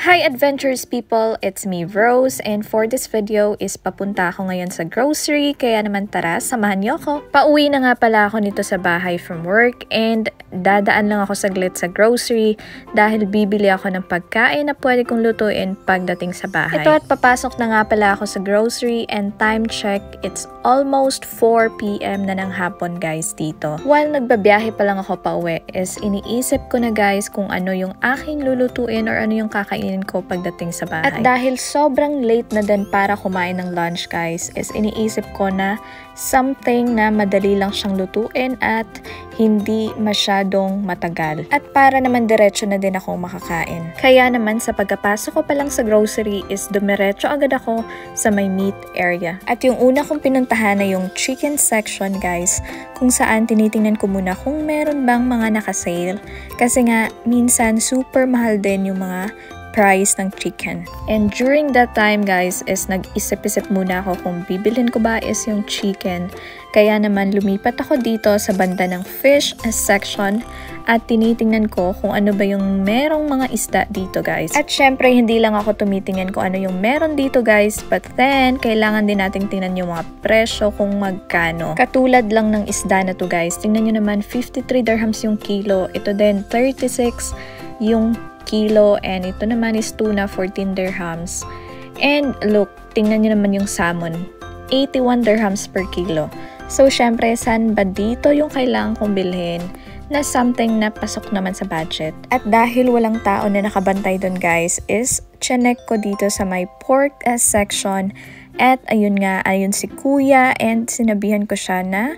Hi adventurous people! It's me Rose, and for this video is papunta ako ngayon sa grocery, kaya naman tara, samahan niyo ako. Pauwi na nga pala ako nito sa bahay from work and dadaan lang ako saglit sa grocery dahil bibili ako ng pagkain na pwede kong lutuin pagdating sa bahay. Ito at papasok na nga pala ako sa grocery and time check, it's almost 4 PM na ng hapon guys dito. While nagbabiyahe pa lang ako pauwi is iniisip ko na guys kung ano yung aking lulutuin or ano yung kakainin ko pagdating sa bahay. At dahil sobrang late na din para kumain ng lunch guys, is iniisip ko na something na madali lang siyang lutuin at hindi masyadong matagal. At para naman diretso na din ako makakain. Kaya naman sa pagkapasok ko pa lang sa grocery is dumiretso agad ako sa may meat area. At yung una kong pinuntahan na yung chicken section guys, kung saan tinitingnan ko muna kung meron bang mga naka-sale. Kasi nga minsan super mahal din yung mga price ng chicken. And during that time guys is nag-isip-isip muna ako kung bibilhin ko ba is yung chicken. Kaya naman lumipat ako dito sa banda ng fish section at tinitingnan ko kung ano ba yung merong mga isda dito guys. At syempre hindi lang ako tumitingnan kung ano yung meron dito guys, but then kailangan din nating tingnan yung mga presyo kung magkano. Katulad lang ng isda na to guys, tingnan nyo naman 53 dirhams yung kilo, ito din 36 yung kilo, and ito naman is tuna 14 dirhams. And look, tingnan nyo naman yung salmon, 81 dirhams per kilo. So syempre saan ba dito yung kailangan kong bilhin na something na pasok naman sa budget? At dahil walang tao na nakabantay dun guys is chinek ko dito sa may pork section, at ayun nga, ayun si kuya, and sinabihan ko siya na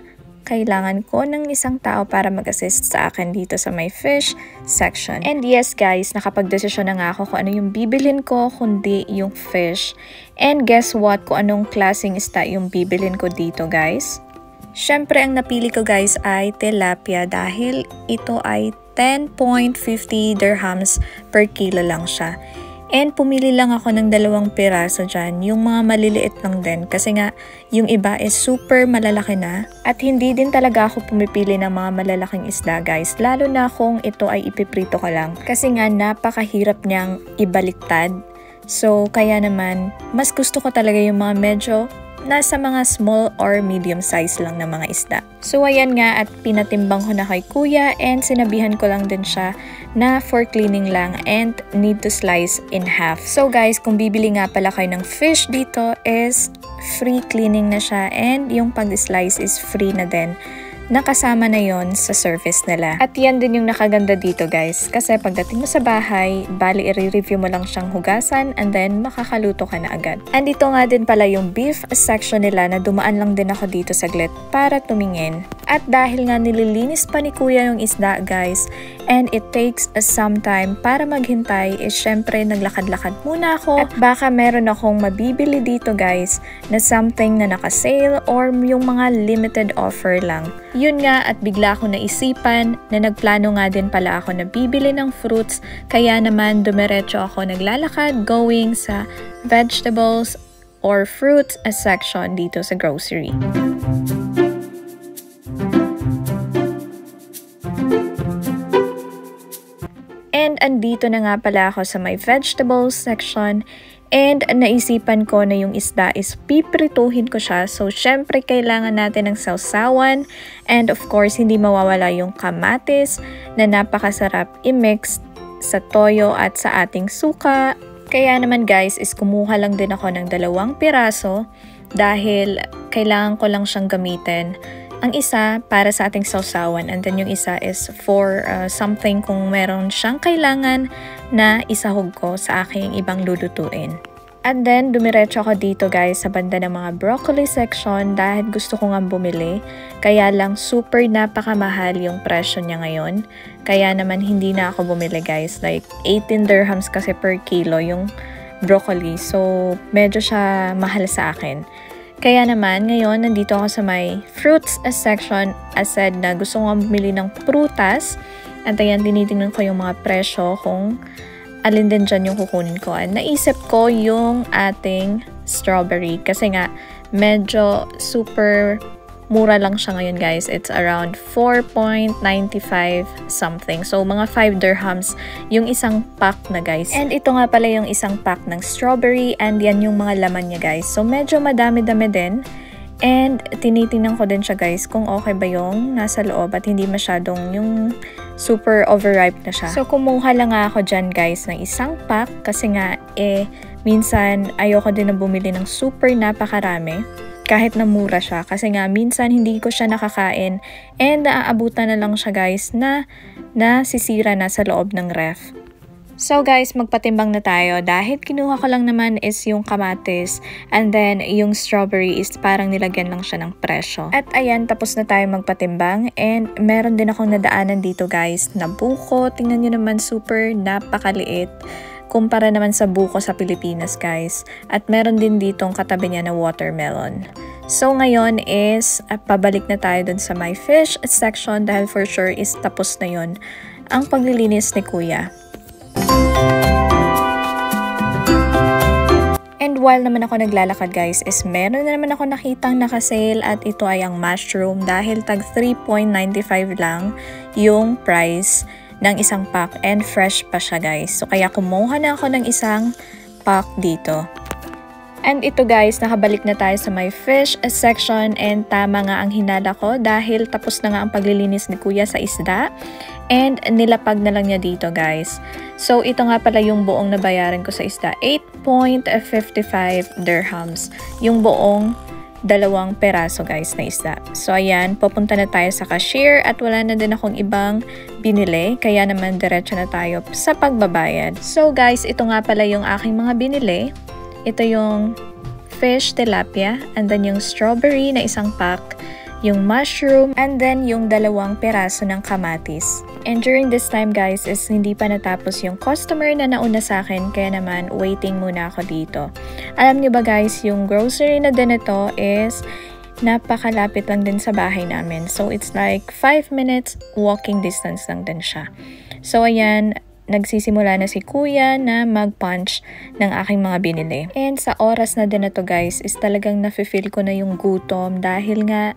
kailangan ko ng isang tao para mag-assist sa akin dito sa my fish section. And yes guys, nakapag-desisyon na nga ako kung ano yung bibilhin ko kundi yung fish. And guess what? Kung anong klaseng isda yung bibilhin ko dito guys? Syempre ang napili ko guys ay tilapia dahil ito ay 10.50 dirhams per kilo lang siya. And pumili lang ako ng 2 piraso dyan, yung mga maliliit lang din kasi nga yung iba is super malalaki na. At hindi din talaga ako pumipili ng mga malalaking isda guys, lalo na kung ito ay ipiprito ka lang. Kasi nga napakahirap niyang ibaliktad. So kaya naman, mas gusto ko talaga yung mga medyo nasa mga small or medium size lang na mga isda. So ayan nga, at pinatimbang ko na kay kuya and sinabihan ko lang din siya na for cleaning lang and need to slice in half. So guys, kung bibili nga pala kayo ng fish dito is free cleaning na siya and yung pag-slice is free na din. Nakasama na yon sa service nila. At yan din yung nakaganda dito guys, kasi pagdating mo sa bahay, bali i-review mo lang siyang hugasan and then makakaluto ka na agad. And ito nga din pala yung beef section nila na dumaan lang din ako dito saglit para tumingin. At dahil nga nililinis pa ni kuya yung isda guys, and it takes some time para maghintay, is syempre naglakad-lakad muna ako. At baka meron akong mabibili dito guys na something na naka-sale or yung mga limited offer lang. Yun nga, at bigla akong naisipan na nagplano nga din pala ako na bibili ng fruits, kaya naman dumiretso ako naglalakad going sa vegetables or fruits section dito sa grocery. And andito na nga pala ako sa may vegetables section. And naisipan ko na yung isda is piprituhin ko siya. So, syempre kailangan natin ng sausawan. And of course, hindi mawawala yung kamatis na napakasarap i-mix sa toyo at sa ating suka. Kaya naman guys, is kumuha lang din ako ng 2 piraso dahil kailangan ko lang siyang gamitin. Ang isa para sa ating sausawan, and then yung isa is for something kung meron siyang kailangan na isahog ko sa aking ibang lulutuin. And then dumiretso ako dito guys sa banda ng mga broccoli section dahil gusto ko nga bumili. Kaya lang super napakamahal yung presyo niya ngayon. Kaya naman hindi na ako bumili guys, like 18 dirhams kasi per kilo yung broccoli. So medyo siya mahal sa akin. Kaya naman, ngayon, nandito ako sa may fruits section. As said na gusto ko bumili ng prutas. At ayan, tinitingnan ko yung mga presyo kung alin din dyan yung kukunin ko. And naisip ko yung ating strawberry. Kasi nga, medyo super mura lang siya ngayon guys. It's around 4.95 something. So mga 5 dirhams yung isang pack na guys. And ito nga pala yung isang pack ng strawberry and yan yung mga laman niya guys. So medyo madami-dami din. And tinitingnan ko din siya guys kung okay ba yung nasa loob at hindi masyadong yung super overripe na siya. So kumuha lang nga ako dyan guys ng isang pack kasi nga minsan ayoko din na bumili ng super napakarami kahit na mura siya. Kasi nga minsan hindi ko siya nakakain and naaabutan na lang siya guys na nasisira na sa loob ng ref. So guys, magpatimbang na tayo dahil kinuha ko lang naman is yung kamatis and then yung strawberry is parang nilagyan lang siya ng presyo. At ayan, tapos na tayo magpatimbang and meron din akong nadaanan dito guys na buko. Tingnan nyo naman, super napakaliit kumpara naman sa buko sa Pilipinas guys. At meron din ditong katabi niya na watermelon. So ngayon is pabalik na tayo dun sa my fish section dahil for sure is tapos na yun ang paglilinis ni Kuya. And while naman ako naglalakad guys is meron na naman ako nakitang nakasale at ito ay ang mushroom dahil tag 3.95 lang yung price ng isang pack and fresh pa siya guys. So kaya kumuha na ako ng isang pack dito. And ito guys, nakabalik na tayo sa my fish section and tama nga ang hinala ko dahil tapos na nga ang paglilinis ni Kuya sa isda and nilapag na lang niya dito guys. So ito nga pala yung buong nabayaran ko sa isda, 8.55 dirhams. Yung buong 2 peraso guys na isda. So ayan, pupunta na tayo sa cashier at wala na din akong ibang binili. Kaya naman diretso na tayo sa pagbabayad. So guys, ito nga pala yung aking mga binili. Ito yung fish tilapia and then yung strawberry na isang pack, yung mushroom, and then yung 2 peraso ng kamatis. And during this time guys is hindi pa natapos yung customer na nauna sa akin kaya naman waiting muna ako dito. Alam niyo ba guys, yung grocery na din ito is napakalapit lang din sa bahay namin. So it's like 5 minutes walking distance lang din siya. So ayan, nagsisimula na si Kuya na mag-punch ng aking mga binili. And sa oras na din na to guys is talagang nafe-feel ko na yung gutom dahil nga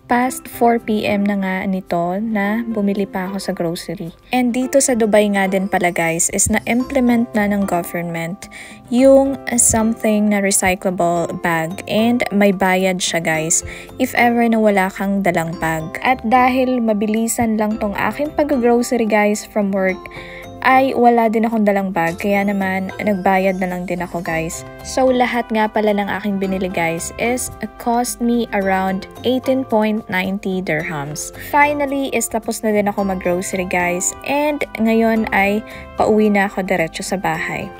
past 4 PM na nga nito na bumili pa ako sa grocery. And dito sa Dubai nga din pala guys is na-implement na ng government yung something na recyclable bag and may bayad siya guys if ever na wala kang dalang bag. At dahil mabilisan lang tong aking pag-grocery guys from work, ay wala din akong dalang bag kaya naman nagbayad na lang din ako guys. So lahat nga pala ng aking binili guys is cost me around 18.90 dirhams. Finally is tapos na din ako mag-grocery guys and ngayon ay pauwi na ako diretso sa bahay.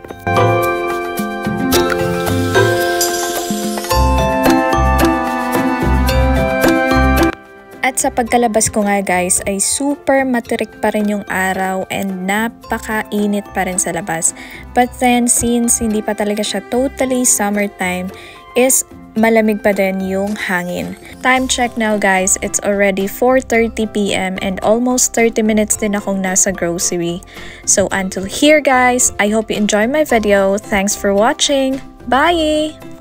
At sa pagkalabas ko nga guys ay super matirik pa rin yung araw and napakainit pa rin sa labas. But then since hindi pa talaga siya totally summertime is malamig pa din yung hangin. Time check now guys, it's already 4:30 PM and almost 30 minutes din akong nasa grocery. So until here guys, I hope you enjoy my video. Thanks for watching. Bye!